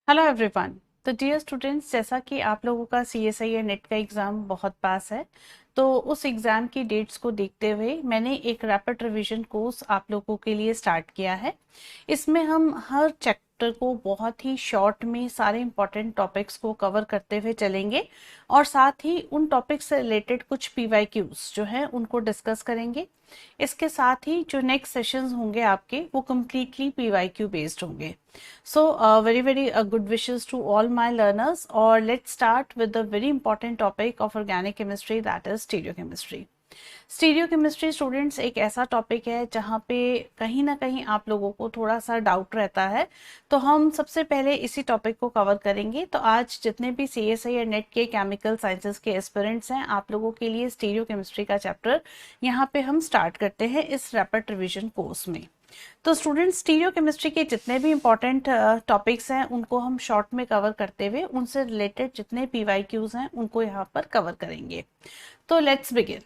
Hello everyone. तो dear students, जैसा कि आप लोगों का सीएसआई या नेट का एग्ज़ाम बहुत पास है, तो उस एग्ज़ाम की डेट्स को देखते हुए मैंने एक रैपिड रिवीजन कोर्स आप लोगों के लिए स्टार्ट किया है। इसमें हम हर चैप्टर को बहुत ही शॉर्ट में सारे इंपॉर्टेंट टॉपिक्स को कवर करते हुए चलेंगे और साथ ही उन टॉपिक्स से रिलेटेड कुछ पीवाईक्यूज जो हैं उनको डिस्कस करेंगे। इसके साथ ही जो नेक्स्ट सेशंस होंगे आपके वो कम्प्लीटली पीवाईक्यू बेस्ड होंगे। So, very good wishes to all my learners. Or let's start with the very important topic of organic chemistry, that is stereochemistry. Stereochemistry students एक ऐसा टॉपिक है जहाँ पे कहीं ना कहीं आप लोगों को थोड़ा सा डाउट रहता है, तो हम सबसे पहले इसी टॉपिक को कवर करेंगे। तो आज जितने भी सीएसआई या नेट के केमिकल साइंसेस के एस्पिरेंट्स हैं, आप लोगों के लिए स्टीरियोकेमिस्ट्री का चैप्टर यहाँ पे हम स्टार्ट करते हैं इस रैपिड रिविजन कोर्स में। तो स्टूडेंट्स, स्टीरियोकेमिस्ट्री के जितने भी इंपॉर्टेंट टॉपिक्स हैं उनको हम शॉर्ट में कवर करते हुए उनसे रिलेटेड जितने पीवाईक्यूज हैं उनको यहाँ पर कवर करेंगे। तो लेट्स बिगिन।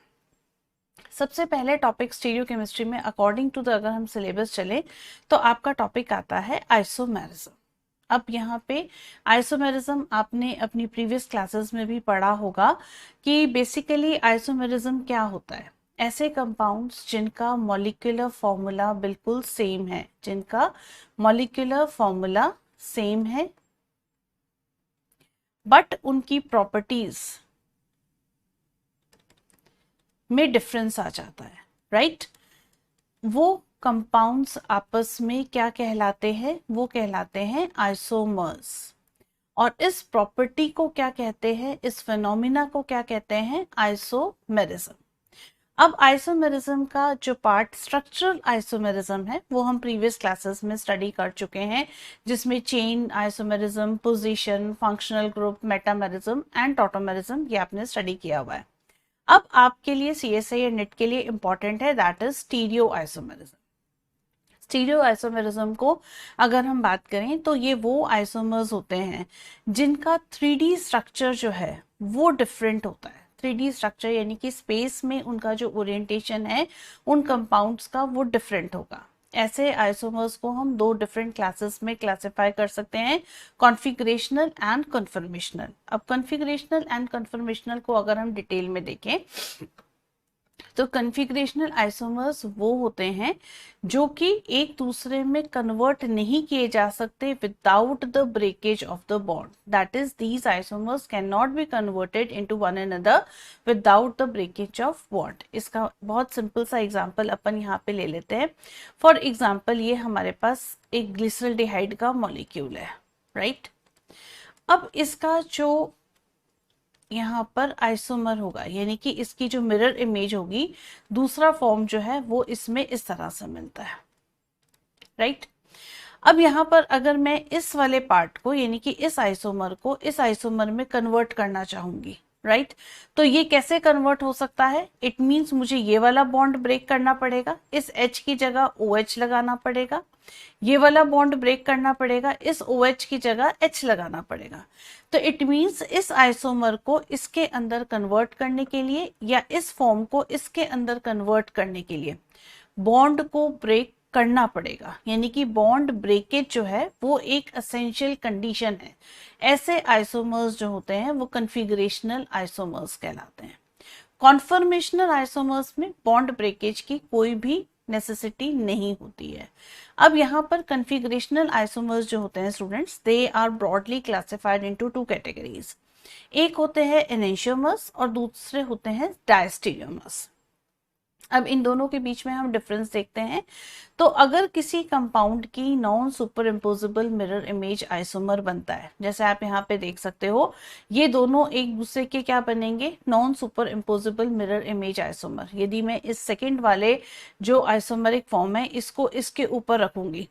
सबसे पहले टॉपिक स्टीरियोकेमिस्ट्री में अकॉर्डिंग टू द अगर हम सिलेबस चले तो आपका टॉपिक आता है आइसोमेरिज्म। अब यहाँ पे आइसोमेरिज्म आपने अपनी प्रीवियस क्लासेस में भी पढ़ा होगा कि बेसिकली आइसोमेरिज्म क्या होता है। ऐसे कंपाउंड्स जिनका मॉलिक्यूलर फॉर्मूला बिल्कुल सेम है, जिनका मॉलिक्यूलर फॉर्मूला सेम है बट उनकी प्रॉपर्टीज में डिफरेंस आ जाता है, राइट? वो कंपाउंड्स आपस में क्या कहलाते हैं? वो कहलाते हैं आइसोमर्स। और इस प्रॉपर्टी को क्या कहते हैं? इस फिनोमिना को क्या कहते हैं? आइसोमेरिज्म। अब आइसोमेरिज्म का जो पार्ट स्ट्रक्चरल आइसोमेरिज्म है वो हम प्रीवियस क्लासेस में स्टडी कर चुके हैं, जिसमें chain isomerism, position, functional group, metamerism and tautomerism ये आपने स्टडी किया हुआ है। अब आपके लिए सीएसआई या नेट के लिए इंपॉर्टेंट है, that is stereo isomerism. Stereo isomerism को अगर हम बात करें तो ये वो आइसोमर्स होते हैं जिनका 3D स्ट्रक्चर जो है वो डिफरेंट होता है। 3D स्ट्रक्चर यानी कि स्पेस में उनका जो ओरिएंटेशन है उन कंपाउंड्स का वो डिफरेंट होगा। ऐसे आइसोमर्स को हम दो डिफरेंट क्लासेस में क्लासिफाई कर सकते हैं, कॉन्फ़िगरेशनल एंड कन्फर्मेशनल। अब कॉन्फ़िगरेशनल एंड कन्फर्मेशनल को अगर हम डिटेल में देखें तो कन्फिग्रेशनल आइसोमर्स वो होते हैं जो कि एक दूसरे में कन्वर्ट नहीं किए जा सकते without the breakage of the bond. That is these isomers can not be converted into one another without the breakage of bond. इसका बहुत सिंपल सा एग्जांपल अपन यहाँ पे ले लेते हैं। फॉर एग्जांपल, ये हमारे पास एक ग्लिसरल्डिहाइड का मॉलिक्यूल है, राइट? अब इसका जो यहाँ पर आइसोमर होगा यानी कि इसकी जो मिरर इमेज होगी, दूसरा फॉर्म जो है वो इसमें इस तरह से मिलता है, राइट? अब यहाँ पर अगर मैं इस वाले पार्ट को यानी कि इस आइसोमर को इस आइसोमर में कन्वर्ट करना चाहूंगी, राइट? तो ये कैसे कन्वर्ट हो सकता है? इट मीन्स मुझे ये वाला बॉन्ड ब्रेक करना पड़ेगा, इस H की जगह OH लगाना पड़ेगा, ये वाला बॉन्ड ब्रेक करना पड़ेगा, इस OH की जगह H लगाना पड़ेगा। तो इट मीन्स इस आइसोमर को इसके अंदर कन्वर्ट करने के लिए या इस फॉर्म को इसके अंदर कन्वर्ट करने के लिए बॉन्ड को ब्रेक करना पड़ेगा, यानी कि बॉन्ड ब्रेकेज जो है वो एक एसेंशियल कंडीशन है। ऐसे आइसोमर्स जो होते हैं वो कन्फिगरेशनल आइसोमर्स कहलाते हैं। कॉन्फर्मेशनल आइसोमर्स में बॉन्ड ब्रेकेज की कोई भी नेसेसिटी नहीं होती है। अब यहाँ पर कन्फिगरेशनल आइसोमर्स जो होते हैं students, they are broadly classified into two categories. एक होते हैं एनेंशियोमर्स और दूसरे होते हैं डायस्टीरियोमर्स। अब इन दोनों के बीच में हम डिफरेंस देखते हैं। तो अगर किसी कंपाउंड की non super imposable mirror image isomer बनता है, जैसे आप यहाँ पे देख सकते हो, ये दोनों एक दूसरे के क्या बनेंगे? Non super imposable mirror image isomer. यदि मैं इस सेकंड वाले जो आइसोमरिक फॉर्म है इसको इसके ऊपर रखूंगी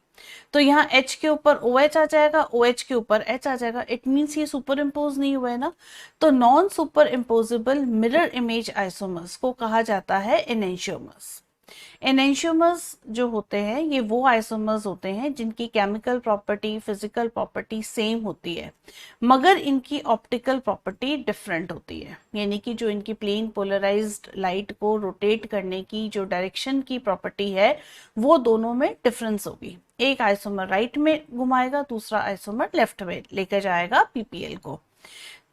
तो यहाँ H के ऊपर OH आ जाएगा, OH के ऊपर H आ जाएगा। इट मीन्स ये सुपर इम्पोज नहीं हुआ है ना। तो non super imposable mirror image isomers को कहा जाता है एनेंशियोमर्स। एनेंशियोमर्स जो होते हैं ये वो आइसोमर्स होते हैं जिनकी chemical property, physical property same होती है, मगर इनकी ऑप्टिकल प्रॉपर्टी डिफरेंट होती है। यानी कि जो इनकी प्लेन पोलराइज्ड लाइट को रोटेट करने की जो डायरेक्शन की प्रॉपर्टी है वो दोनों में डिफरेंस होगी। एक आइसोमर राइट में घुमाएगा, दूसरा आइसोमर लेफ्ट में लेकर जाएगा पीपीएल को।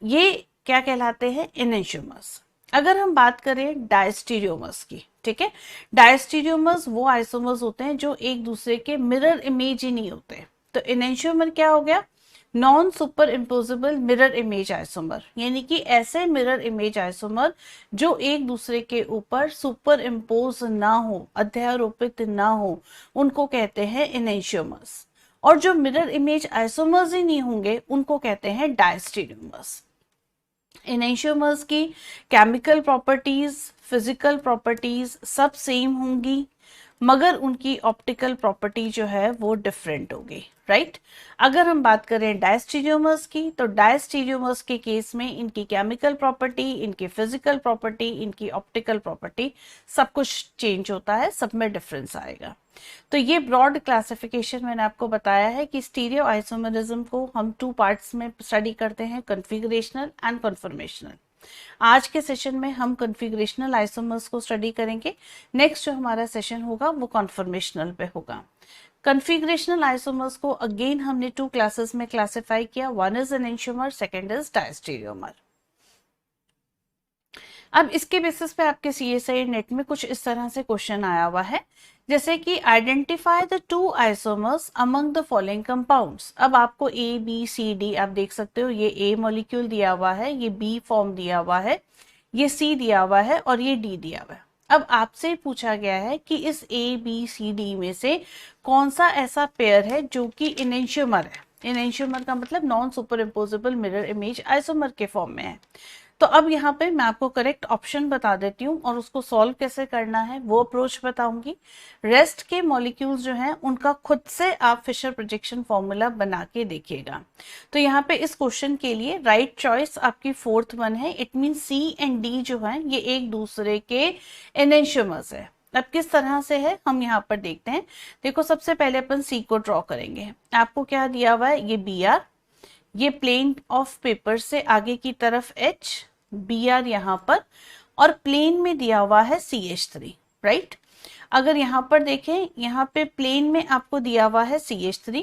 ये क्या कहलाते हैं? एनेंशियोमर्स। अगर हम बात करें डायस्टीरियोमर्स की, ठीक है, डायस्टीरियोमर्स वो आइसोमर्स होते हैं जो एक दूसरे के मिरर इमेज ही नहीं होते। तो एनेंशियोमर क्या हो गया? Non super imposable mirror image isomer, यानी कि ऐसे मिरर इमेज आइसोमर जो एक दूसरे के ऊपर सुपर इम्पोज ना हो, अध्यारोपित ना हो, उनको कहते हैं एनेंशियोमर्स। और जो मिरर इमेज आइसोमर्स ही नहीं होंगे उनको कहते हैं डायस्टीरियोमर्स। एनेंशियोमर्स की केमिकल प्रॉपर्टीज, फिजिकल प्रॉपर्टीज सब सेम होंगी, मगर उनकी ऑप्टिकल प्रॉपर्टी जो है वो डिफरेंट होगी, राइट। अगर हम बात करें डायस्टीरियोमर्स की, तो डायस्टीरियोमर्स के केस में इनकी केमिकल प्रॉपर्टी, इनकी फिजिकल प्रॉपर्टी, इनकी ऑप्टिकल प्रॉपर्टी सब कुछ चेंज होता है, सब में डिफरेंस आएगा। तो ये ब्रॉड क्लासिफिकेशन मैंने आपको बताया है कि स्टीरियो आइसोमरिज्म को हम 2 पार्ट्स में स्टडी करते हैं, कॉन्फ़िगरेशनल एंड कन्फर्मेशनल। आज के सेशन में हम कॉन्फ़िगरेशनल आइसोमर्स को स्टडी करेंगे। नेक्स्ट जो हमारा सेशन होगा वो कन्फर्मेशनल पे होगा। कॉन्फ़िगरेशनल आइसोमर्स को अगेन हमने 2 क्लासेस में क्लासिफाई किया, one is enantiomer, second is diastereomer. अब इसके बेसिस पे आपके सीएसआई नेट में कुछ इस तरह से क्वेश्चन आया हुआ है, जैसे कि identify the 2 isomers among the following compounds. अब आपको ए बी सी डी आप देख सकते हो, ये ए मॉलिक्यूल दिया हुआ है, ये बी फॉर्म दिया हुआ है, ये सी दिया हुआ है और ये डी दिया हुआ है। अब आपसे पूछा गया है कि इस ए बी सी डी में से कौन सा ऐसा पेयर है जो कि एनेंशियोमर है। एनेंशियोमर का मतलब non super imposable mirror image isomer के फॉर्म में है। तो अब यहाँ पे मैं आपको करेक्ट ऑप्शन बता देती हूँ और उसको सॉल्व कैसे करना है वो अप्रोच बताऊंगी। रेस्ट के मॉलिक्यूल्स जो हैं उनका खुद से आप फिशर प्रोजेक्शन फॉर्मूला बना के देखिएगा। तो यहाँ पे इस क्वेश्चन के लिए राइट चॉइस आपकी 4th वन है। It mean C and D जो है ये एक दूसरे के एनेंशियोमर्स है। अब किस तरह से है हम यहाँ पर देखते हैं। देखो सबसे पहले अपन सी को ड्रॉ करेंगे। आपको क्या दिया हुआ है? ये बी आर, ये प्लेन ऑफ पेपर से आगे की तरफ H, Br यहाँ पर, और प्लेन में दिया हुआ है CH3, राइट। अगर यहाँ पर देखें, यहाँ पे प्लेन में आपको दिया हुआ है CH3,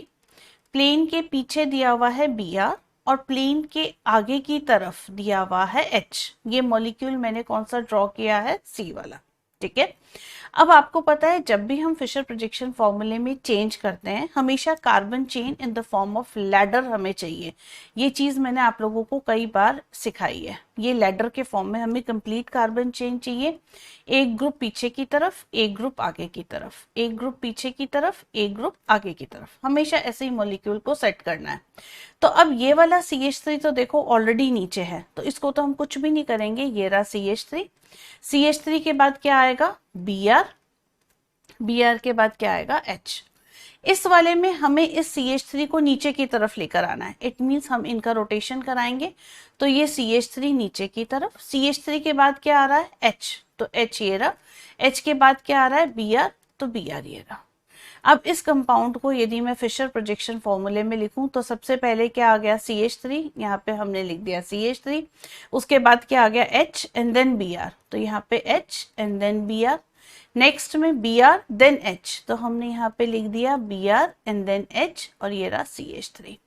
प्लेन के पीछे दिया हुआ है Br और प्लेन के आगे की तरफ दिया हुआ है H। ये मॉलिक्यूल मैंने कौन सा ड्रॉ किया है? C वाला, ठीक है। अब आपको पता है जब भी हम फिशर प्रोजेक्शन फॉर्मूले में चेंज करते हैं हमेशा carbon chain in the form of ladder हमें चाहिए। ये चीज मैंने आप लोगों को कई बार सिखाई है। ये लैडर के फॉर्म में हमें कंप्लीट कार्बन चेन चाहिए। एक ग्रुप पीछे की तरफ, एक ग्रुप आगे की तरफ, एक ग्रुप पीछे की तरफ, एक ग्रुप आगे की तरफ, हमेशा ऐसे ही मॉलिक्यूल को सेट करना है। तो अब ये वाला CH3 तो देखो ऑलरेडी नीचे है, तो इसको तो हम कुछ भी नहीं करेंगे। ये रहा CH3, CH3 के बाद क्या आएगा? Br, Br के बाद क्या आएगा? H। इस वाले में हमें इस CH3 को नीचे की तरफ लेकर आना है। इट मीन्स हम इनका रोटेशन कराएंगे, तो ये CH3 नीचे की तरफ, CH3 के बाद क्या आ रहा है? H, तो H ये रहा, H के बाद क्या आ रहा है? Br, तो Br ये रहा। अब इस कंपाउंड को यदि मैं फिशर प्रोजेक्शन फॉर्मूले में लिखूं तो सबसे पहले क्या आ गया? CH3, यहाँ पे हमने लिख दिया CH3, उसके बाद क्या आ गया? H एंड देन Br, तो यहाँ पे H and then Br। Next में Br देन H, तो हमने यहाँ पे लिख दिया Br एंड देन H और ये रहा CH3।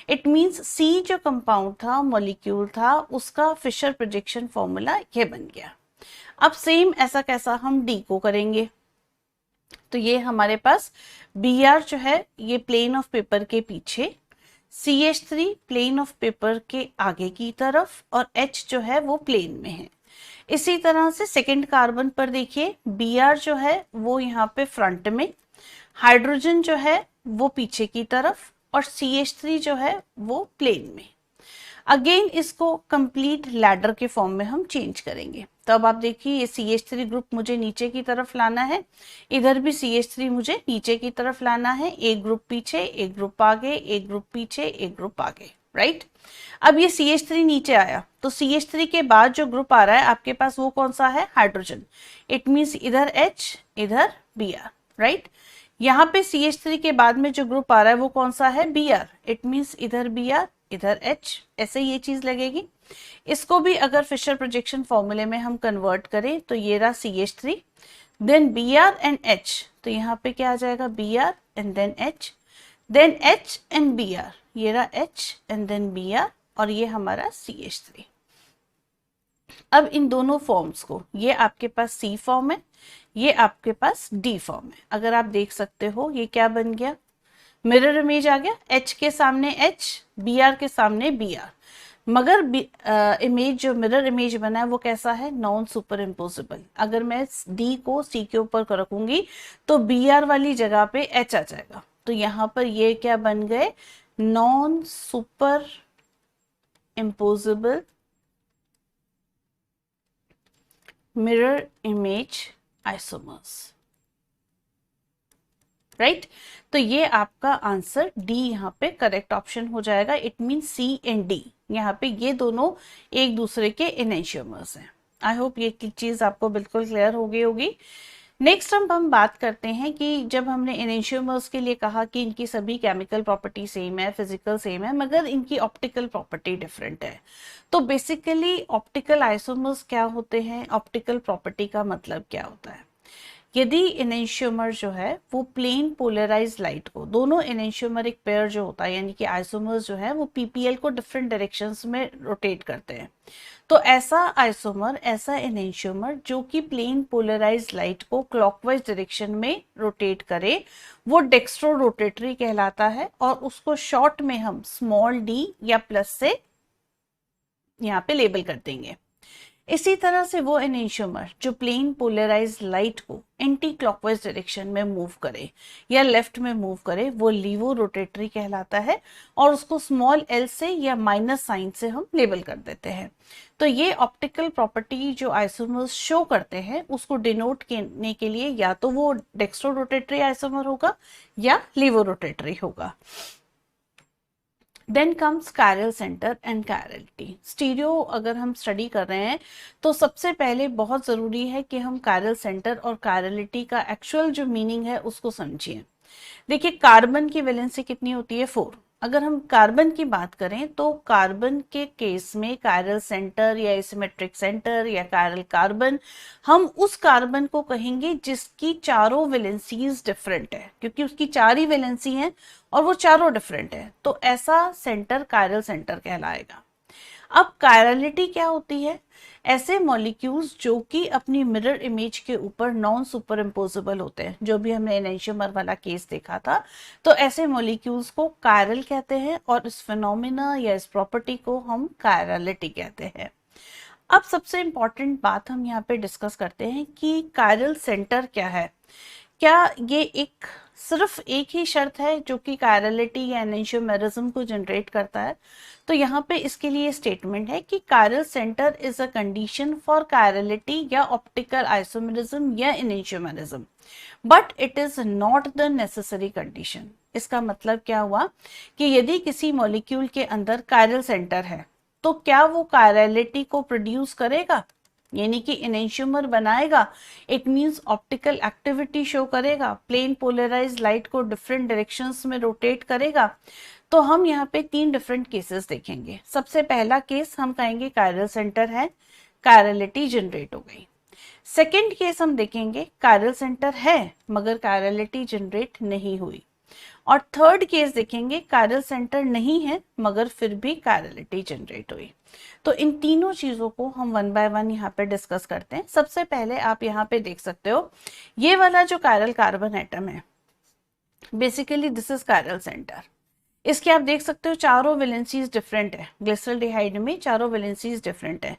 इट मीन्स C जो कंपाउंड था, मॉलिक्यूल था, उसका फिशर प्रोजेक्शन फॉर्मूला ये बन गया। अब सेम ऐसा कैसा हम D को करेंगे। तो ये हमारे पास Br जो है ये प्लेन ऑफ पेपर के पीछे, CH3 प्लेन ऑफ पेपर के आगे की तरफ और H जो है वो प्लेन में है। इसी तरह से सेकंड कार्बन पर देखिए Br जो है वो यहाँ पे फ्रंट में, हाइड्रोजन जो है वो पीछे की तरफ और CH3 जो है वो प्लेन में। अगेन इसको कंप्लीट लैडर के फॉर्म में हम चेंज करेंगे। तो अब आप देखिए ये CH3 ग्रुप मुझे नीचे की तरफ लाना है, इधर भी CH3 मुझे नीचे की तरफ लाना है। एक ग्रुप पीछे, एक ग्रुप आगे, एक ग्रुप पीछे, एक ग्रुप आगे, राइट। अब ये CH3 नीचे आया तो CH3 के बाद जो ग्रुप आ रहा है आपके पास वो कौन सा है, हाइड्रोजन। इट मीन्स इधर H इधर Br, राइट। यहाँ पे CH3 के बाद में जो ग्रुप आ रहा है वो कौन सा है, Br। इट मीन्स इधर Br इधर H, ऐसे ये चीज लगेगी। इसको भी अगर फिशर प्रोजेक्शन फॉर्मूले में हम कन्वर्ट करें तो ये रहा CH3 then Br and H, तो यहाँ पे क्या आ जाएगा, Br and then H, then H and Br, ये रहा H एंड देन Br, और ये हमारा CH3। अब इन दोनों फॉर्म्स को, ये आपके पास C फॉर्म है, ये आपके पास D फॉर्म है। अगर आप देख सकते हो ये क्या बन गया, मिरर इमेज आ गया, H के सामने H, Br के सामने Br, मगर इमेज जो मिरर इमेज बना है वो कैसा है, नॉन सुपर इम्पोजिबल। अगर मैं D को C के ऊपर रखूंगी तो Br वाली जगह पे H आ जाएगा, तो यहाँ पर ये क्या बन गए, non super imposable mirror image isomers, right. तो ये आपका आंसर डी यहाँ पे करेक्ट ऑप्शन हो जाएगा। It mean C and D, यहाँ पे ये दोनों एक दूसरे के एनेंशियोमर्स हैं। आई होप ये चीज आपको बिल्कुल क्लियर हो गई होगी। नेक्स्ट हम बात करते हैं कि जब हमने एनेंशियोमर्स के लिए कहा कि इनकी सभी केमिकल प्रॉपर्टी सेम है, फिजिकल सेम है, मगर इनकी ऑप्टिकल प्रॉपर्टी डिफरेंट है। तो बेसिकली ऑप्टिकल आइसोमर्स क्या होते हैं, ऑप्टिकल प्रॉपर्टी का मतलब क्या होता है। यदि एनेंशियोमर जो है वो प्लेन पोलराइज लाइट को, दोनों एनेंशियोमर एक पेयर जो होता है यानी कि आइसोमर्स जो है वो PPL को डिफरेंट डायरेक्शंस में रोटेट करते हैं, तो ऐसा आइसोमर, ऐसा एनेंशियोमर जो कि प्लेन पोलराइज लाइट को क्लॉकवाइज डायरेक्शन में रोटेट करे वो डेक्स्ट्रो रोटेटरी कहलाता है, और उसको शॉर्ट में हम स्मॉल d या प्लस से यहाँ पे लेबल कर देंगे। इसी तरह से वो एनेंशियोमर जो प्लेन पोलराइज लाइट को एंटी क्लॉकवाइज डायरेक्शन में मूव करे या लेफ्ट में मूव करे वो लीवो रोटेटरी कहलाता है, और उसको स्मॉल l से या माइनस साइन से हम लेबल कर देते हैं। तो ये ऑप्टिकल प्रॉपर्टी जो आइसोमर्स शो करते हैं उसको डिनोट करने के लिए या तो वो डेक्स्ट्रो रोटेटरी आइसोमर होगा या लीवो रोटेटरी होगा। Then comes chiral centre and chirality. Stereo अगर हम स्टडी कर रहे हैं तो सबसे पहले बहुत ज़रूरी है कि हम कायरल सेंटर और कायरलिटी का एक्चुअल जो मीनिंग है उसको समझिए। देखिए कार्बन की वैलेंसी कितनी होती है, 4। अगर हम कार्बन की बात करें तो कार्बन के केस में कायरल सेंटर या एसिमेट्रिक सेंटर या कायरल कार्बन, हम उस कार्बन को कहेंगे जिसकी चारों वैलेंसीज डिफरेंट है, क्योंकि उसकी 4 ही वैलेंसी हैं और वो चारों डिफरेंट है, तो ऐसा सेंटर कायरल सेंटर कहलाएगा। अब कायरलिटी क्या होती है, ऐसे मॉलिक्यूल्स जो कि अपनी मिरर इमेज के ऊपर नॉन सुपर इम्पोजेबल होते हैं, जो भी हमने एनेंशियोमर वाला केस देखा था, तो ऐसे मॉलिक्यूल्स को कायरल कहते हैं और इस फिनोमिना या इस प्रॉपर्टी को हम कायरलिटी कहते हैं। अब सबसे इंपॉर्टेंट बात हम यहाँ पे डिस्कस करते हैं कि कायरल सेंटर क्या है। क्या ये एक सिर्फ एक ही शर्त है जो कि कायरलिटी या एनेंशियोमेरिज्म को जनरेट करता है, तो यहाँ पे इसके लिए स्टेटमेंट है कि chiral centre is a condition for chirality या ऑप्टिकल आइसोमेरिज्म या enantiomerism, but it is not the necessary condition. इसका मतलब क्या हुआ कि यदि किसी मॉलिक्यूल के अंदर कायरल सेंटर है तो क्या वो कायरलिटी को प्रोड्यूस करेगा, यानी कि एनेंशियोमर बनाएगा, it means optical activity show करेगा, प्लेन पोलराइज लाइट को डिफरेंट डायरेक्शंस में रोटेट करेगा। तो हम यहाँ पे 3 डिफरेंट केसेस देखेंगे। सबसे पहला केस हम कहेंगे कायरल सेंटर है, कायरलिटी जनरेट हो गई। सेकेंड केस हम देखेंगे कायरल सेंटर है मगर कायरलिटी जनरेट नहीं हुई, और थर्ड केस देखेंगे कायरल सेंटर नहीं है मगर फिर भी कायरलिटी जनरेट हुई। तो इन तीनों चीजों को हम 1 बाय 1 यहाँ पे डिस्कस करते हैं। सबसे पहले आप यहाँ पे देख सकते हो ये वाला जो कायरल कार्बन एटम है, basically this is chiral centre. इसके आप देख सकते हो चारों वैलेंसीज डिफरेंट है, ग्लिसरल्डिहाइड में चारों वैलेंसीज डिफरेंट है।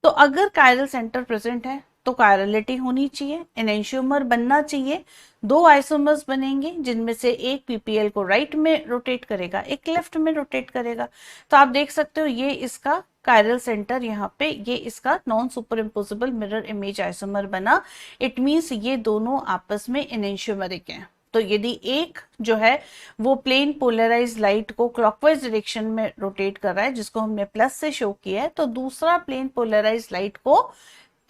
तो अगर कायरल सेंटर प्रेजेंट है तो कायरलिटी होनी चाहिए, एनेंशियोमर बनना चाहिए, 2 आइसोमर्स बनेंगे जिनमें से एक PPL को राइट में रोटेट करेगा, एक लेफ्ट में रोटेट करेगा। तो आप देख सकते हो ये इसका कायरल सेंटर, यहाँ पे ये इसका non super imposable mirror image isomer बना। इट मीन्स ये दोनों आपस में एनेंशियोमरिक हैं। तो यदि एक जो है वो प्लेन पोलराइज लाइट को क्लॉकवाइज डायरेक्शन में रोटेट कर रहा है, जिसको हमने प्लस से शो किया है, तो दूसरा प्लेन पोलराइज लाइट को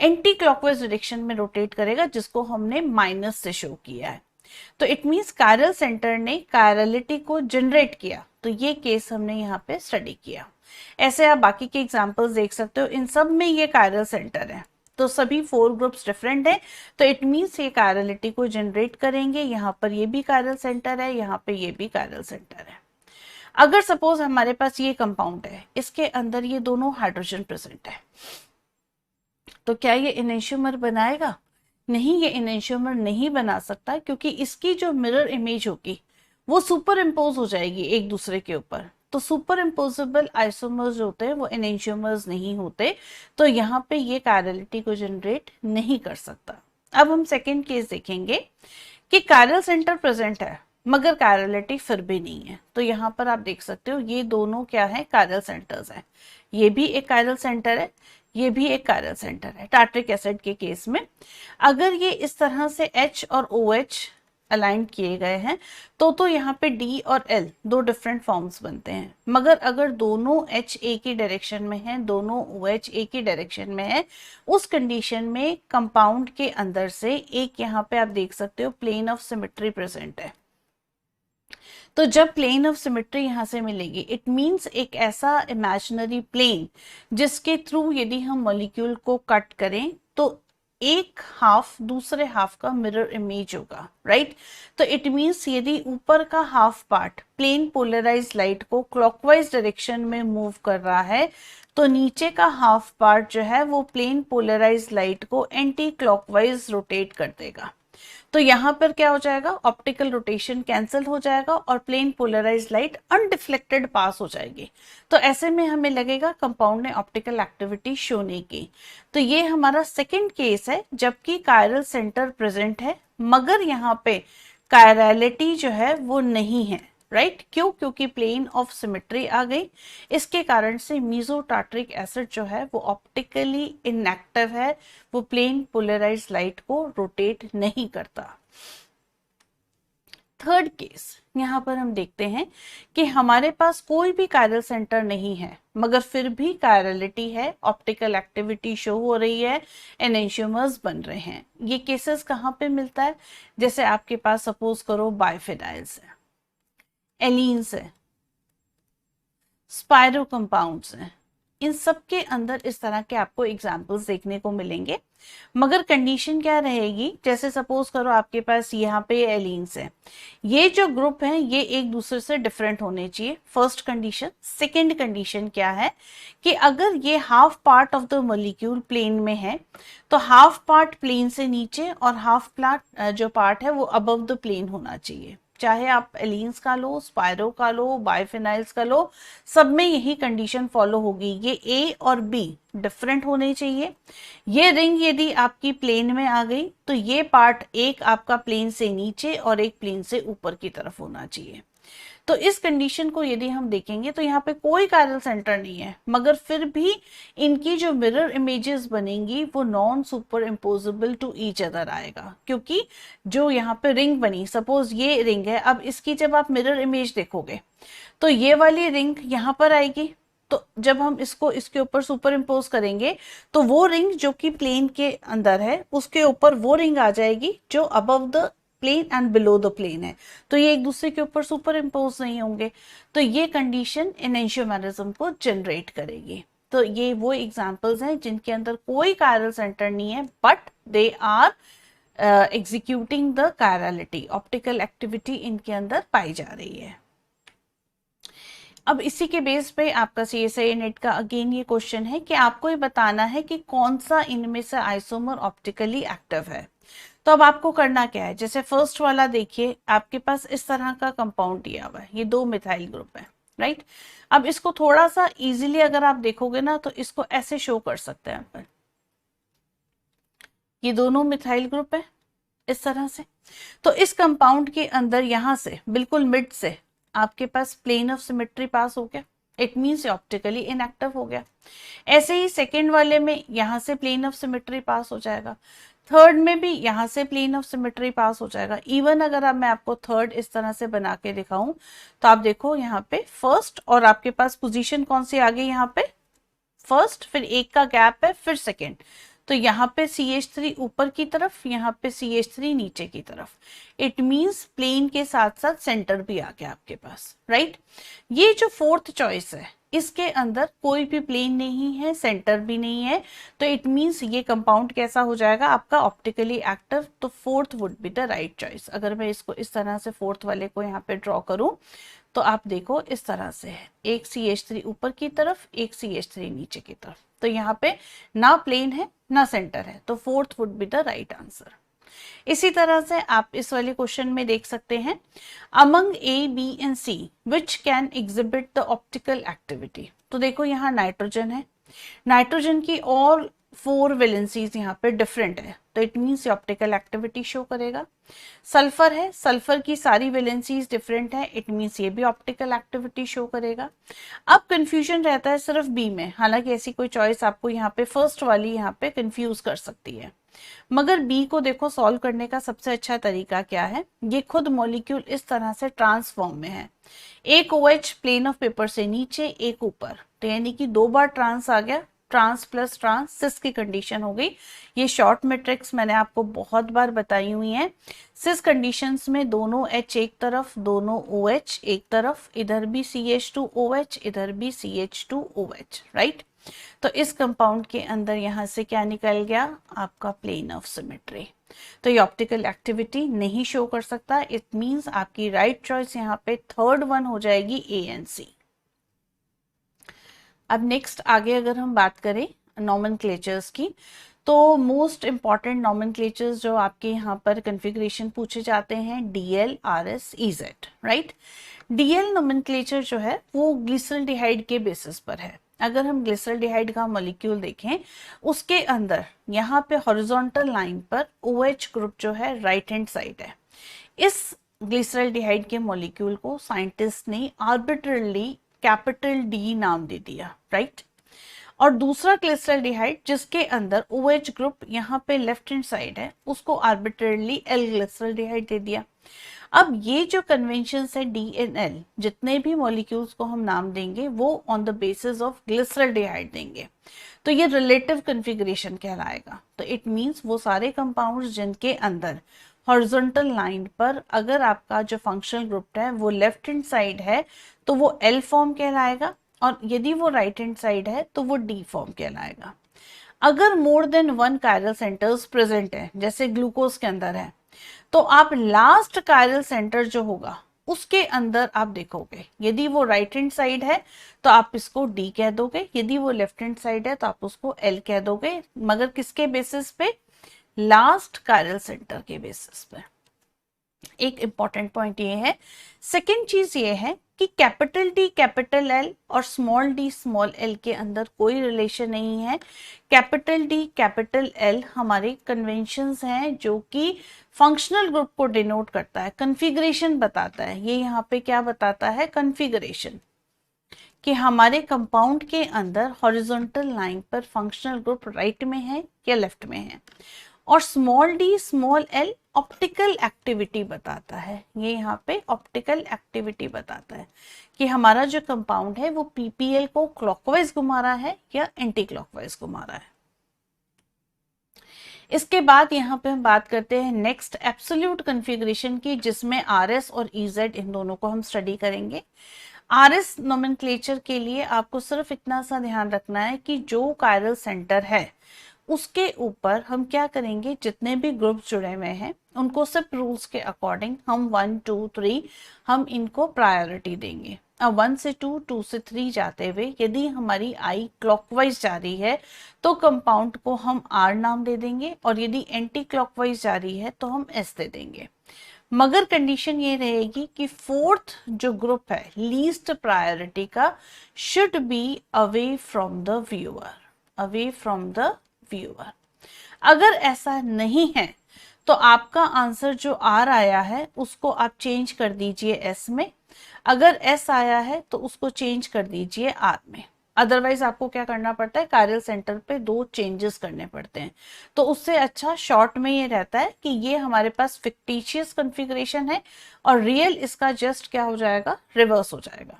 एंटी क्लॉकवाइज डायरेक्शन में रोटेट करेगा, जिसको हमने माइनस से शो किया है। तो इट मींस कायरल सेंटर ने कायरलिटी को जनरेट किया। तो ये केस हमने यहाँ पे स्टडी किया। ऐसे आप बाकी के एग्जांपल्स देख सकते हो, इन सब में ये कायरल सेंटर है, तो सभी 4 ग्रुप्स डिफरेंट है, तो इट मींस ये कायरलिटी को जनरेट करेंगे। यहाँ पर ये भी कायरल सेंटर है, यहाँ पे ये भी कायरल सेंटर है। अगर सपोज हमारे पास ये कंपाउंड है, इसके अंदर ये दोनों हाइड्रोजन प्रेजेंट है, तो क्या ये एनेंशियोमर बनाएगा? नहीं, ये एनेंशियोमर नहीं बना सकता, क्योंकि इसकी जो मिरर इमेज होगी वो सुपर इम्पोज हो जाएगी एक दूसरे के ऊपर। तो सुपर इम्पोजेबल आइसोमर्स जो होते हैं वो एनेंशियोमर्स नहीं होते, तो यहाँ पे ये कायरलिटी को जनरेट नहीं कर सकता। अब हम सेकेंड केस देखेंगे कि कायरल सेंटर प्रेजेंट है मगर कायरलिटी फिर भी नहीं है। तो यहाँ पर आप देख सकते हो ये दोनों क्या है, कायरल सेंटर्स हैं। ये भी एक कायरल सेंटर है, ये भी एक कायरल सेंटर है। टार्ट्रिक एसिड के केस में अगर ये इस तरह से H और OH अलाइन किए गए हैं तो यहाँ पे D और L दो डिफरेंट फॉर्म्स बनते हैं। मगर अगर दोनों H एक ही डायरेक्शन में है, दोनों OH एक ही डायरेक्शन में है, उस कंडीशन में कंपाउंड के अंदर से एक यहाँ पे आप देख सकते हो प्लेन ऑफ सिमेट्री प्रेजेंट है। तो जब प्लेन ऑफ सिमेट्री यहां से मिलेगी, इट मींस एक ऐसा इमेजिनरी प्लेन जिसके थ्रू यदि हम मॉलिक्यूल को कट करें तो एक हाफ दूसरे हाफ का मिरर इमेज होगा, राइट। तो इट मींस यदि ऊपर का half part plane polarise light को क्लॉकवाइज डायरेक्शन में मूव कर रहा है, तो नीचे का हाफ पार्ट जो है वो प्लेन पोलराइज लाइट को एंटी क्लॉकवाइज रोटेट कर देगा। तो यहां पर क्या हो जाएगा, ऑप्टिकल रोटेशन कैंसिल हो जाएगा और प्लेन पोलराइज लाइट अनडिफ्लेक्टेड पास हो जाएगी। तो ऐसे में हमें लगेगा कंपाउंड ने ऑप्टिकल एक्टिविटी शो नहीं की। तो ये हमारा सेकंड केस है जबकि कायरल सेंटर प्रेजेंट है मगर यहाँ पे कायरलिटी जो है वो नहीं है, राइट। क्यों? क्योंकि प्लेन ऑफ सिमेट्री आ गई। इसके कारण से मीसोटार्ट्रिक एसिड जो है वो ऑप्टिकली इनएक्टिव है, वो प्लेन पोलराइज लाइट को रोटेट नहीं करता। थर्ड केस यहाँ पर हम देखते हैं कि हमारे पास कोई भी कायरल सेंटर नहीं है मगर फिर भी कायरलिटी है, ऑप्टिकल एक्टिविटी शो हो रही है, एनेंशियोमर्स बन रहे हैं। ये केसेस कहाँ पे मिलता है? जैसे आपके पास सपोज करो बाइफिनाइल्स है, एलीन्स है, स्पायरो कंपाउंड्स हैं, इन सब के अंदर इस तरह के आपको एग्जाम्पल्स देखने को मिलेंगे। मगर कंडीशन क्या रहेगी, जैसे सपोज करो आपके पास यहाँ पे एलीन्स है, ये जो ग्रुप है ये एक दूसरे से डिफरेंट होने चाहिए, फर्स्ट कंडीशन। सेकेंड कंडीशन क्या है कि अगर ये half part of the molecule plane में है तो हाफ पार्ट प्लेन से नीचे और हाफ पार्ट जो पार्ट है वो अबव द प्लेन होना चाहिए। चाहे आप एलीन्स का लो, स्पायरो का लो, बाइफिनाइल्स का लो, सब में यही कंडीशन फॉलो होगी। ये ए और बी डिफरेंट होने चाहिए। ये रिंग यदि आपकी प्लेन में आ गई तो ये पार्ट एक आपका प्लेन से नीचे और एक प्लेन से ऊपर की तरफ होना चाहिए। तो इस कंडीशन को यदि हम देखेंगे तो यहाँ पे कोई कायरल सेंटर नहीं है मगर फिर भी इनकी जो मिरर इमेजेस बनेंगी वो non superimposable to each other आएगा, क्योंकि जो यहाँ पे रिंग बनी, सपोज ये रिंग है, अब इसकी जब आप मिरर इमेज देखोगे तो ये वाली रिंग यहाँ पर आएगी। तो जब हम इसको इसके ऊपर सुपर इम्पोज करेंगे तो वो रिंग जो कि प्लेन के अंदर है उसके ऊपर वो रिंग आ जाएगी जो above the plane and below the plane है, तो ये एक दूसरे के ऊपर सुपर इम्पोज नहीं होंगे। तो ये कंडीशन एनेंशियोमरिज्म को जनरेट करेगी। तो ये वो एग्जांपल्स हैं जिनके अंदर कोई कायरल सेंटर नहीं है but they are executing the chirality, optical activity इनके अंदर पाई जा रही है। अब इसी के बेस पे आपका CSIR नेट का अगेन ये क्वेश्चन है कि आपको ये बताना है कि कौन सा इनमें से आइसोमर ऑप्टिकली एक्टिव है। तो अब आपको करना क्या है, जैसे फर्स्ट वाला देखिए, आपके पास इस तरह का कंपाउंड दिया हुआ है, ये 2 मिथाइल ग्रुप है, राइट। अब इसको थोड़ा सा इजीली अगर आप देखोगे ना तो इसको ऐसे शो कर सकते हैं अपन, ये दोनों मिथाइल ग्रुप है इस तरह से। तो इस कंपाउंड के अंदर यहां से बिल्कुल मिड से आपके पास प्लेन ऑफ सिमेट्री पास हो गया, इट मीन्स ऑप्टिकली इनएक्टिव हो गया। ऐसे ही सेकेंड वाले में यहाँ से प्लेन ऑफ सिमेट्री पास हो जाएगा, थर्ड में भी यहाँ से प्लेन ऑफ सिमेट्री पास हो जाएगा। इवन अगर अब मैं आपको थर्ड इस तरह से बना के दिखाऊं तो आप देखो यहाँ पे फर्स्ट और आपके पास पोजीशन कौन सी आ गई, यहाँ पे फर्स्ट, फिर एक का गैप है, फिर सेकेंड। तो यहाँ पे CH3 ऊपर की तरफ, यहाँ पे CH3 नीचे की तरफ। इट मींस प्लेन के साथ साथ सेंटर भी आ गया आपके पास, राइट। ये जो फोर्थ चॉइस है इसके अंदर कोई भी प्लेन नहीं है, सेंटर भी नहीं है, तो इट मींस ये कंपाउंड कैसा हो जाएगा आपका, ऑप्टिकली एक्टिव। तो fourth would be the right choice. अगर मैं इसको इस तरह से फोर्थ वाले को यहाँ पे ड्रॉ करूं तो आप देखो इस तरह से है, एक CH3 ऊपर की तरफ, एक CH3 नीचे की तरफ। तो यहाँ पे ना प्लेन है ना सेंटर है, तो fourth would be the right answer. इसी तरह से आप इस वाले क्वेश्चन में देख सकते हैं, among A, B and C which can exhibit the optical activity। तो देखो यहाँ नाइट्रोजन है, नाइट्रोजन की ऑल 4 वैलेंसीज यहाँ पे डिफरेंट है, तो it means optical activity show करेगा। सल्फर है, सल्फर की सारी वैलेंसीज डिफरेंट है, इट मीन्स ये भी ऑप्टिकल एक्टिविटी शो करेगा। अब कंफ्यूजन रहता है सिर्फ बी में, हालांकि ऐसी कोई चॉइस आपको यहाँ पे फर्स्ट वाली यहाँ पे कंफ्यूज कर सकती है, मगर बी को देखो सॉल्व करने का सबसे अच्छा तरीका क्या है, ये खुद मॉलिक्यूल इस तरह से ट्रांसफॉर्म में है, एक OH प्लेन ऑफ पेपर से नीचे, एक ऊपर, तो यानी कि 2 बार ट्रांस आ गया, ट्रांस प्लस ट्रांस, सिस की कंडीशन हो गई। ये शॉर्ट मैट्रिक्स मैंने आपको बहुत बार बताई हुई है। सिस कंडीशंस में दोनों H एक तरफ, दोनों OH एक तरफ, इधर भी CH2OH, इधर भी CH2OH, राइट। तो इस कंपाउंड के अंदर यहां से क्या निकल गया आपका प्लेन ऑफ सिमेट्री, तो ये ऑप्टिकल एक्टिविटी नहीं शो कर सकता। इट मींस आपकी राइट चॉइस यहाँ पे थर्ड वन हो जाएगी A and C। अब नेक्स्ट आगे अगर हम बात करें नॉमेनक्लेचर्स की, तो मोस्ट इंपॉर्टेंट नॉमेनक्लेचर्स जो आपके यहाँ पर कन्फिग्रेशन पूछे जाते हैं DL, RS, EZ, right. DL nomenclature जो है वो ग्लिसरल्डिहाइड के बेसिस पर है। अगर हम ग्लिसरल्डिहाइड का मॉलिक्यूल देखें, उसके अंदर यहाँ पे हॉरिजॉन्टल लाइन पर OH ग्रुप जो है राइट हैंड साइड है। इस ग्लिसरल्डिहाइड के मॉलिक्यूल को साइंटिस्ट ने आर्बिट्ररली कैपिटल D नाम दे दिया, राइट। और दूसरा ग्लिसरल्डिहाइड जिसके अंदर OH ग्रुप यहाँ पे लेफ्ट हैंड साइड है, उसको आर्बिट्ररली L ग्लिसरल्डिहाइड दे दिया। अब ये जो कन्वेंशन है D and L, जितने भी मॉलिक्यूल्स को हम नाम देंगे वो on the basis of glyceraldehyde देंगे, तो ये रिलेटिव कन्फिग्रेशन कहलाएगा। तो इट मींस वो सारे कंपाउंड्स जिनके अंदर हॉरिजॉन्टल लाइन पर अगर आपका जो फंक्शनल ग्रुप है वो लेफ्ट हैंड साइड है तो वो L फॉर्म कहलाएगा, और यदि वो राइट हैंड साइड है तो वो D फॉर्म कहलाएगा। अगर more than 1 chiral centres present है, जैसे ग्लूकोज के अंदर है, तो आप लास्ट कायरल सेंटर जो होगा उसके अंदर आप देखोगे, यदि वो राइट हैंड साइड है तो आप इसको D कह दोगे, यदि वो लेफ्ट हैंड साइड है तो आप उसको L कह दोगे, मगर किसके बेसिस पे, लास्ट कायरल सेंटर के बेसिस पे। एक इंपॉर्टेंट पॉइंट ये है। सेकेंड चीज ये है कि कैपिटल D कैपिटल L और स्मॉल d स्मॉल l के अंदर कोई रिलेशन नहीं है। कैपिटल D कैपिटल L हमारे कन्वेंशंस हैं जो कि फंक्शनल ग्रुप को डिनोट करता है, कन्फिगरेशन बताता है। ये यहाँ पे क्या बताता है, कन्फिगरेशन, कि हमारे कंपाउंड के अंदर हॉरिजॉन्टल लाइन पर फंक्शनल ग्रुप राइट में है या लेफ्ट में है। और small d small l optical activity बताता है, ये यहाँ पे ऑप्टिकल एक्टिविटी बताता है कि हमारा जो कंपाउंड है वो PPL को क्लॉकवाइज घुमा रहा है या एंटी क्लॉकवाइज घुमा रहा है। इसके बाद यहाँ पे हम बात करते हैं नेक्स्ट एब्सोल्यूट कन्फिगरेशन की, जिसमें RS और EZ इन दोनों को हम स्टडी करेंगे। RS नोमेनक्लेचर के लिए आपको सिर्फ इतना सा ध्यान रखना है कि जो कायरल सेंटर है उसके ऊपर हम क्या करेंगे, जितने भी ग्रुप्स जुड़े हुए हैं उनको सिर्फ रूल्स के अकॉर्डिंग हम 1 2 3 हम इनको प्रायोरिटी देंगे। अब 1 से 2 2 से 3 जाते हुए यदि हमारी आई क्लॉकवाइज जा रही है तो कंपाउंड को हम R नाम दे देंगे, और यदि एंटी क्लॉकवाइज जा रही है तो हम S दे देंगे। मगर कंडीशन ये रहेगी कि फोर्थ जो ग्रुप है लीस्ट प्रायोरिटी का should be away from the viewer, away from the viewer. अगर ऐसा नहीं है तो आपका आंसर जो आर आया है उसको आप चेंज कर दीजिए एस में, अगर एस आया है तो उसको चेंज कर दीजिए आर में। अदरवाइज आपको क्या करना पड़ता है, कायरल सेंटर पे 2 चेंजेस करने पड़ते हैं। तो उससे अच्छा शॉर्ट में ये रहता है कि ये हमारे पास फिक्टिशियस कॉन्फ़िगरेशन है और रियल इसका जस्ट क्या हो जाएगा, रिवर्स हो जाएगा।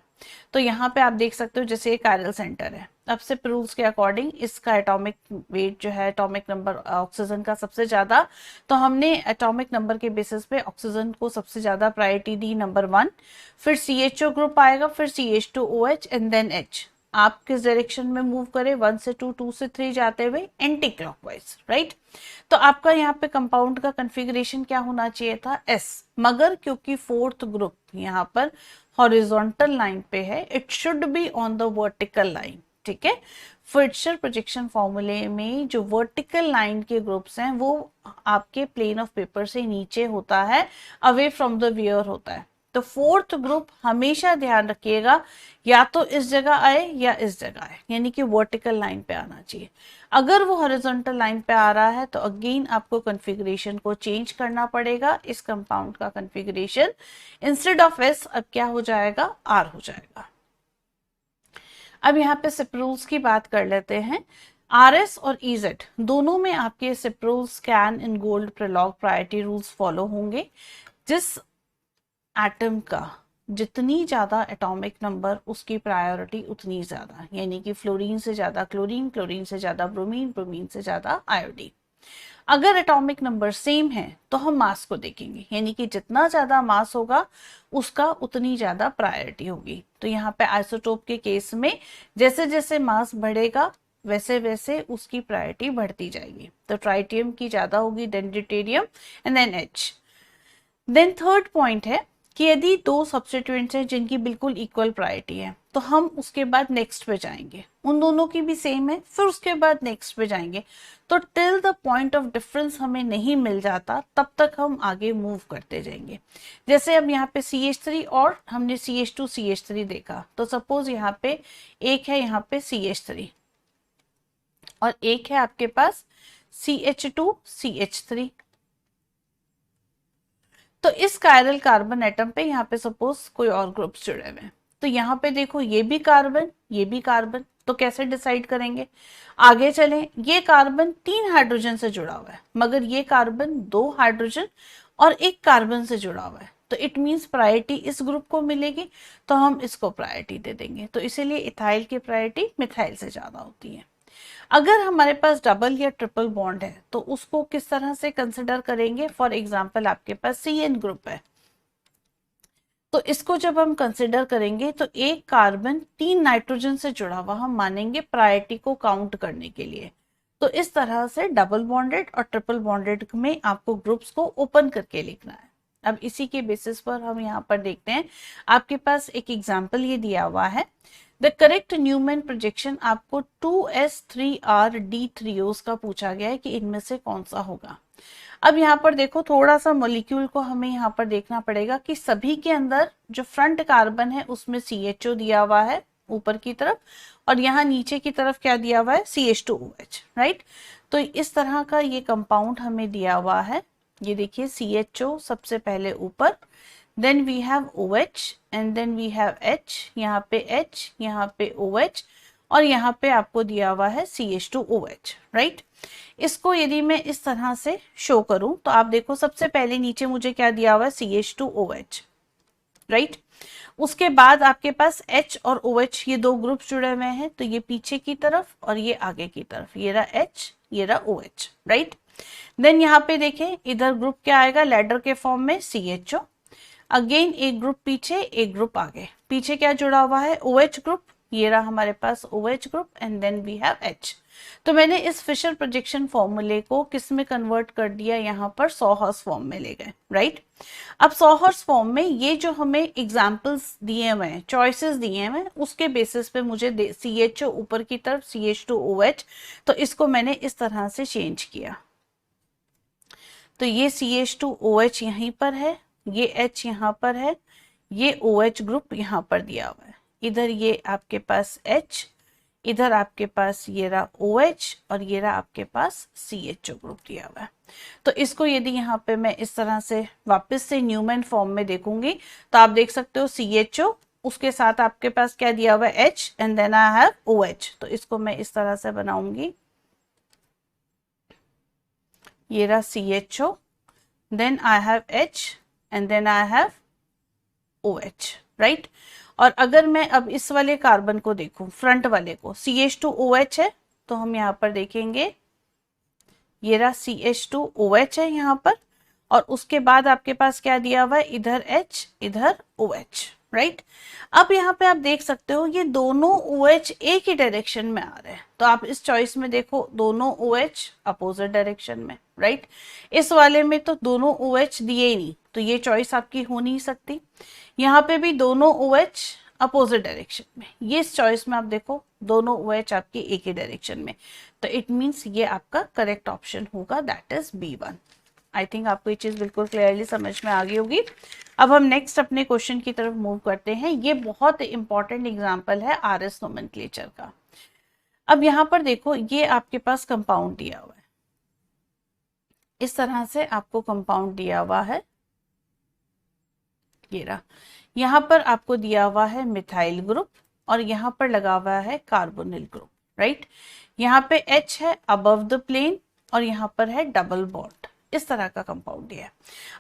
तो यहाँ पे आप देख सकते हो जैसे ये कायरल सेंटर है, अब से रूल्स के अकॉर्डिंग इसका एटॉमिक वेट जो है, एटॉमिक नंबर ऑक्सीजन का सबसे ज्यादा, तो हमने एटॉमिक नंबर के बेसिस पे ऑक्सीजन को सबसे ज्यादा प्रायोरिटी दी, नंबर 1। फिर CHO ग्रुप आएगा, फिर CH2OH एंड देन H। आप किस डायरेक्शन में मूव करें, 1 से 2, 2 से 3 जाते हुए एंटी क्लॉकवाइज, राइट। तो आपका यहाँ पे कंपाउंड का कन्फिग्रेशन क्या होना चाहिए था, S, मगर क्योंकि फोर्थ ग्रुप यहाँ पर हॉरिजॉन्टल लाइन पे है, it should be on the vertical line, ठीक है। फिशर प्रोजेक्शन फॉर्मूले में जो वर्टिकल लाइन के ग्रुप्स हैं वो आपके प्लेन ऑफ पेपर से नीचे होता है, अवे फ्रॉम द वियर होता है। तो फोर्थ ग्रुप हमेशा ध्यान रखिएगा या तो इस जगह आए या इस जगह आए, यानी कि वर्टिकल लाइन पे आना चाहिए। अगर वो हॉरिजॉन्टल लाइन पे आ रहा है तो अगेन आपको कॉन्फ़िगरेशन को चेंज करना पड़ेगा। इस कंपाउंड का कॉन्फ़िगरेशन इंस्टेड ऑफ एस अब क्या हो जाएगा, आर हो जाएगा। अब यहाँ पे सिप रूल्स की बात कर लेते हैं। RS और EZ दोनों में आपके CIP rules, Cahn, Ingold, Prelog, priority rules follow होंगे। जिस एटम का जितनी ज्यादा एटॉमिक नंबर उसकी प्रायोरिटी उतनी ज्यादा, यानी कि फ्लोरीन से ज्यादा क्लोरीन, क्लोरीन से ज्यादा ब्रोमीन, ब्रोमीन से ज्यादा आयोडीन। अगर एटॉमिक नंबर सेम है तो हम मास को देखेंगे, यानी कि जितना ज्यादा मास होगा उसका उतनी ज्यादा प्रायोरिटी होगी। तो यहाँ पे आइसोटोप के केस में जैसे जैसे मास बढ़ेगा वैसे वैसे उसकी प्रायोरिटी बढ़ती जाएगी। तो ट्राइटियम की ज्यादा होगी, then deuterium and then H। Then third point है कि यदि 2 सब्स्टिट्यूएंट्स हैं जिनकी बिल्कुल इक्वल प्रायोरिटी है तो हम उसके बाद नेक्स्ट पे जाएंगे, उन दोनों की भी सेम है, फिर उसके बाद नेक्स्ट पे जाएंगे। तो till the point of difference हमें नहीं मिल जाता तब तक हम आगे मूव करते जाएंगे। जैसे अब यहाँ पे CH3 और हमने CH2 CH3 देखा, तो सपोज यहाँ पे एक है यहाँ पे CH3 और एक है आपके पास CH2 CH3। तो इस कायरल कार्बन एटम पे यहाँ पे सपोज कोई और ग्रुप्स जुड़े हुए हैं, तो यहाँ पे देखो ये भी कार्बन, ये भी कार्बन, तो कैसे डिसाइड करेंगे, आगे चलें। ये कार्बन 3 हाइड्रोजन से जुड़ा हुआ है, मगर ये कार्बन 2 हाइड्रोजन और 1 कार्बन से जुड़ा हुआ है, तो इट मीन्स प्रायोरिटी इस ग्रुप को मिलेगी, तो हम इसको प्रायोरिटी दे देंगे। तो इसीलिए इथाइल की प्रायोरिटी मिथाइल से ज्यादा होती है। अगर हमारे पास डबल या ट्रिपल बॉन्ड है तो उसको किस तरह से कंसिडर करेंगे, फॉर एग्जाम्पल आपके पास CN ग्रुप है, तो इसको जब हम कंसिडर करेंगे तो एक कार्बन 3 नाइट्रोजन से जुड़ा हुआ हम मानेंगे प्रायोरिटी को काउंट करने के लिए। तो इस तरह से डबल बॉन्डेड और ट्रिपल बॉन्डेड में आपको ग्रुप्स को ओपन करके लिखना है। अब इसी के बेसिस पर हम यहाँ पर देखते हैं, आपके पास एक एग्जाम्पल ये दिया हुआ है। द करेक्ट न्यूमैन प्रोजेक्शन आपको 2s3rd3os का पूछा गया है कि इनमें से कौन सा होगा। अब यहाँ पर देखो थोड़ा सा मॉलिक्यूल को हमें यहाँ पर देखना पड़ेगा कि सभी के अंदर जो फ्रंट कार्बन है उसमें CHO दिया हुआ है ऊपर की तरफ और यहाँ नीचे की तरफ क्या दिया हुआ है, CH2OH, राइट। तो इस तरह का ये कंपाउंड हमें दिया हुआ है। ये देखिए CHO सबसे पहले ऊपर, then we have OH and then we have H, यहाँ पे H, यहाँ पे OH और यहाँ पे आपको दिया हुआ है CH2OH, राइट। इसको यदि मैं इस तरह से शो करूं तो आप देखो सबसे पहले नीचे मुझे क्या दिया हुआ है, CH2OH, राइट। उसके बाद आपके पास H और OH ये 2 ग्रुप जुड़े हुए हैं, तो ये पीछे की तरफ और ये आगे की तरफ, ये रहा H, ये रहा OH, राइट। देन यहाँ पे देखें इधर ग्रुप क्या आएगा, लैडर के फॉर्म में CHO, अगेन एक ग्रुप पीछे एक ग्रुप आगे, पीछे क्या जुड़ा हुआ है, OH ग्रुप, ये रहा हमारे पास OH group and then we have H। तो मैंने इस फिशर प्रोजेक्शन फॉर्मूले को किस में कन्वर्ट कर दिया, यहाँ पर सॉहर्स फॉर्म में ले गए, राइट। अब सॉहर्स फॉर्म में ये जो हमें एग्जाम्पल्स दिए हुए हैं, चॉइसेस दिए हुए हैं, उसके बेसिस पे मुझे CHO ऊपर की तरफ, CH2OH, तो इसको मैंने इस तरह से चेंज किया। तो ये CH2OH यहीं पर है, ये H यहाँ पर है, ये OH ग्रुप यहाँ पर दिया हुआ है, इधर ये आपके पास H, इधर आपके पास ये रहा OH और ये रहा आपके पास CHO ग्रुप दिया हुआ है। तो इसको यदि यहाँ पे मैं इस तरह से वापस से न्यूमैन फॉर्म में देखूंगी तो आप देख सकते हो CHO, उसके साथ आपके पास क्या दिया हुआ है H and then I have OH। तो इसको मैं इस तरह से बनाऊंगी, ये रहा CHO, then I have H and then I have OH, right. और अगर मैं अब इस वाले कार्बन को देखूं, फ्रंट वाले को, CH2OH है, तो हम यहाँ पर देखेंगे ये रहा CH2OH है यहाँ पर, और उसके बाद आपके पास क्या दिया हुआ है, इधर H इधर OH, राइट। अब यहाँ पे आप देख सकते हो ये दोनों OH एक ही डायरेक्शन में आ रहे हैं, तो आप इस चॉइस में देखो दोनों OH अपोजिट डायरेक्शन में, राइट। इस वाले में तो दोनों OH दिए ही नहीं, तो ये चॉइस आपकी हो नहीं सकती। यहाँ पे भी दोनों OH अपोजिट डायरेक्शन में, ये इस चॉइस में आप देखो दोनों OH आपकी एक ही डायरेक्शन में, तो इट मीन्स ये आपका करेक्ट ऑप्शन होगा, that is B1। I think आपको ये चीज बिल्कुल क्लियरली समझ में आ गई होगी। अब हम नेक्स्ट अपने क्वेश्चन की तरफ मूव करते हैं। ये बहुत इंपॉर्टेंट एग्जांपल है RS नोमेनक्लेचर का। अब यहाँ पर देखो ये आपके पास कंपाउंड दिया हुआ है, इस तरह से आपको कंपाउंड दिया हुआ है, ये रहा। यहाँ पर आपको दिया हुआ है मिथाइल ग्रुप और यहाँ पर लगा हुआ है कार्बोनिल ग्रुप, राइट। यहाँ पे H है अबव द प्लेन और यहाँ पर है डबल बॉन्ड, इस तरह का कंपाउंड दिया है।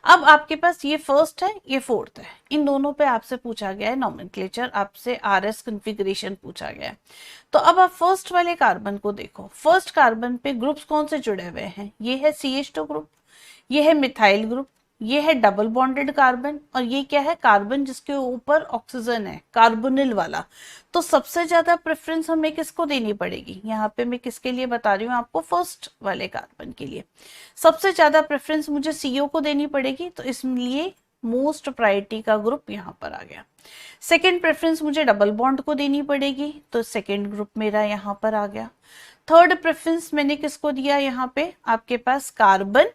अब आपके पास ये फर्स्ट है, ये फोर्थ है, इन दोनों पे आपसे पूछा गया है नोमेनक्लेचर, आपसे RS कॉन्फ़िगरेशन पूछा गया है। तो अब आप फर्स्ट वाले कार्बन को देखो, फर्स्ट कार्बन पे ग्रुप्स कौन से जुड़े हुए हैं, ये है CH2 ग्रुप, ये है मिथाइल ग्रुप, ये है डबल बॉन्डेड कार्बन, और ये क्या है, कार्बन जिसके ऊपर ऑक्सीजन है, कार्बोनिल वाला। तो सबसे ज्यादा प्रेफरेंस हमें किसको देनी पड़ेगी, यहाँ पे मैं किसके लिए बता रही हूँ आपको, फर्स्ट वाले कार्बन के लिए सबसे ज्यादा प्रेफरेंस मुझे CO को देनी पड़ेगी, तो इसलिए मोस्ट प्रायोरिटी का ग्रुप यहाँ पर आ गया। सेकेंड प्रेफरेंस मुझे डबल बॉन्ड को देनी पड़ेगी, तो सेकेंड ग्रुप मेरा यहाँ पर आ गया। थर्ड प्रेफरेंस मैंने किसको दिया, यहाँ पे आपके पास कार्बन,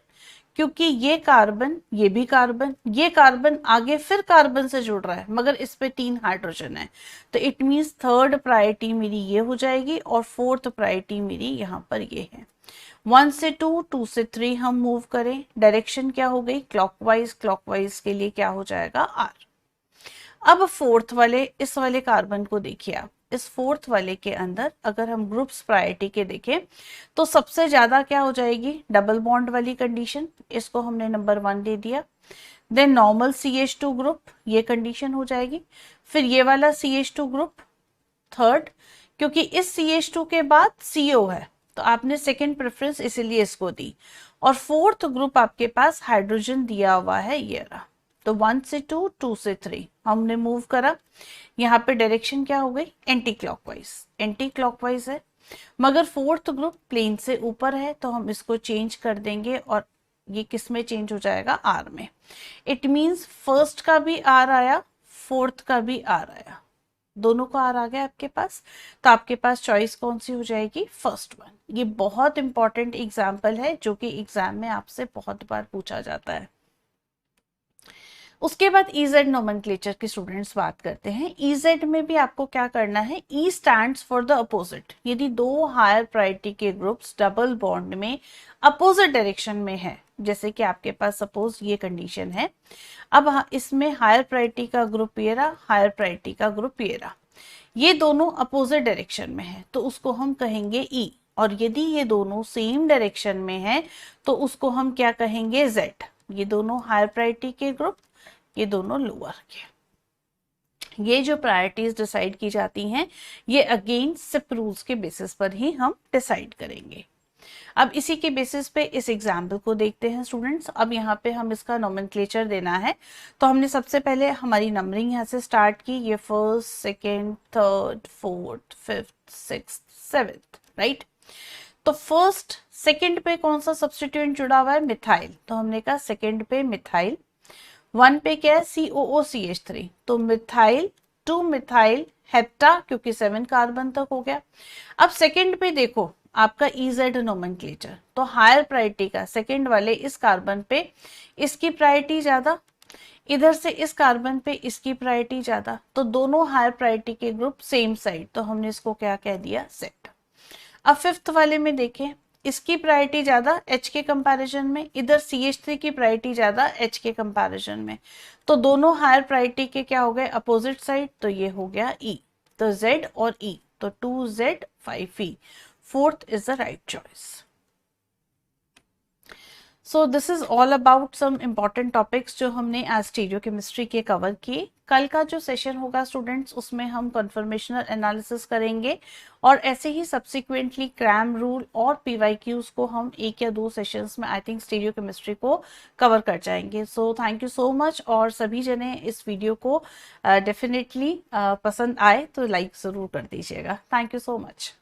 क्योंकि ये कार्बन, ये भी कार्बन, ये कार्बन आगे फिर कार्बन से जुड़ रहा है, मगर इस पे 3 हाइड्रोजन है, तो इट मींस थर्ड प्रायोरिटी मेरी ये हो जाएगी और फोर्थ प्रायोरिटी मेरी यहाँ पर ये है। 1 से 2, 2 से 3 हम मूव करें, डायरेक्शन क्या हो गई, क्लॉकवाइज, क्लॉकवाइज के लिए क्या हो जाएगा R। अब फोर्थ वाले, इस वाले कार्बन को देखिए आप, इस फोर्थ वाले के अंदर अगर हम ग्रुप्स प्रायोरिटी के देखें तो सबसे ज्यादा क्या हो जाएगी, डबल बॉन्ड वाली कंडीशन, इसको हमने नंबर 1 दे दिया। देन नॉर्मल CH2 ग्रुप, ये कंडीशन हो जाएगी। फिर ये वाला CH2 ग्रुप थर्ड, क्योंकि इस CH2 के बाद CO है, तो आपने सेकेंड प्रेफरेंस इसीलिए इसको दी। और फोर्थ ग्रुप आपके पास हाइड्रोजन दिया हुआ है, ये रहा। तो 1 से 2, 2 से 3 हमने मूव करा। यहाँ पे डायरेक्शन क्या हो गई, एंटी क्लॉकवाइज, एंटी क्लॉकवाइज है, मगर फोर्थ ग्रुप प्लेन से ऊपर है, तो हम इसको चेंज कर देंगे और ये किस में चेंज हो जाएगा, R में। इट मींस फर्स्ट का भी R आया, फोर्थ का भी R आया, दोनों का R आ गया आपके पास, तो आपके पास चॉइस कौन सी हो जाएगी, फर्स्ट वन। ये बहुत इंपॉर्टेंट एग्जाम्पल है जो कि एग्जाम में आपसे बहुत बार पूछा जाता है। उसके बाद EZ नोमेनक्लेचर के स्टूडेंट्स बात करते हैं। EZ में भी आपको क्या करना है, E stands for the opposite. यदि दो हायर प्रायोरिटी के ग्रुप्स डबल बॉन्ड में अपोजिट डायरेक्शन में है, जैसे कि आपके पास सपोज ये कंडीशन है, अब इसमें हायर प्रायोरिटी का ग्रुप ये रहा, हायर प्रायोरिटी का ग्रुप ये रहा, ये दोनों अपोजिट डायरेक्शन में है, तो उसको हम कहेंगे E। और यदि ये दोनों सेम डायरेक्शन में है तो उसको हम क्या कहेंगे, Z। ये दोनों हायर प्रायोरिटी के ग्रुप, ये दोनों लोअर के। ये जो प्रायोरिटीज डिसाइड की जाती हैं, ये अगेन सिप रूल्स के बेसिस पर ही हम डिसाइड करेंगे। अब इसी के बेसिस पे इस एग्जाम्पल को देखते हैं स्टूडेंट्स। अब यहाँ पे हम इसका नोमेनक्लेचर देना है, तो हमने सबसे पहले हमारी नंबरिंग यहाँ से स्टार्ट की, ये first, second, third, fourth, fifth, sixth, seventh, right. तो फर्स्ट सेकेंड पे कौन सा सब्स्टिट्यूएंट जुड़ा हुआ है, मिथाइल, तो हमने कहा सेकेंड पे मिथाइल। 1 पे क्या है, COOCH3, तो मिथाइल 2 मिथाइल हेप्टा, क्योंकि 7 कार्बन तक हो गया। अब सेकंड पे देखो आपका EZ नोमेनक्लेचर, तो हायर प्रायोरिटी का सेकंड वाले इस कार्बन पे, इसकी प्रायोरिटी ज्यादा, इधर से इस कार्बन पे इसकी प्रायोरिटी ज्यादा, तो दोनों हायर प्रायोरिटी के ग्रुप सेम साइड, तो हमने इसको क्या कह दिया, सेट। अब फिफ्थ वाले में देखें, इसकी प्रायोरिटी ज्यादा H के कंपैरिजन में, इधर CH3 की प्रायोरिटी ज्यादा H के कंपैरिजन में, तो दोनों हायर प्रायोरिटी के क्या हो गए, अपोजिट साइड, तो ये हो गया E। तो Z और E, तो 2Z 5E, fourth is the right choice. So this is all about some important topics जो हमने आज स्टीरियोकेमिस्ट्री के कवर किए। कल का जो सेशन होगा स्टूडेंट्स, उसमें हम कन्फर्मेशनल एनालिसिस करेंगे और ऐसे ही सब्सिक्वेंटली क्रैम रूल और पीवाईक्यूज को हम 1 या 2 सेशंस में आई थिंक स्टीरियोकेमिस्ट्री को कवर कर जाएंगे। So thank you so much, और सभी जने इस वीडियो को डेफिनेटली पसंद आए तो लाइक ज़रूर कर दीजिएगा। Thank you so much.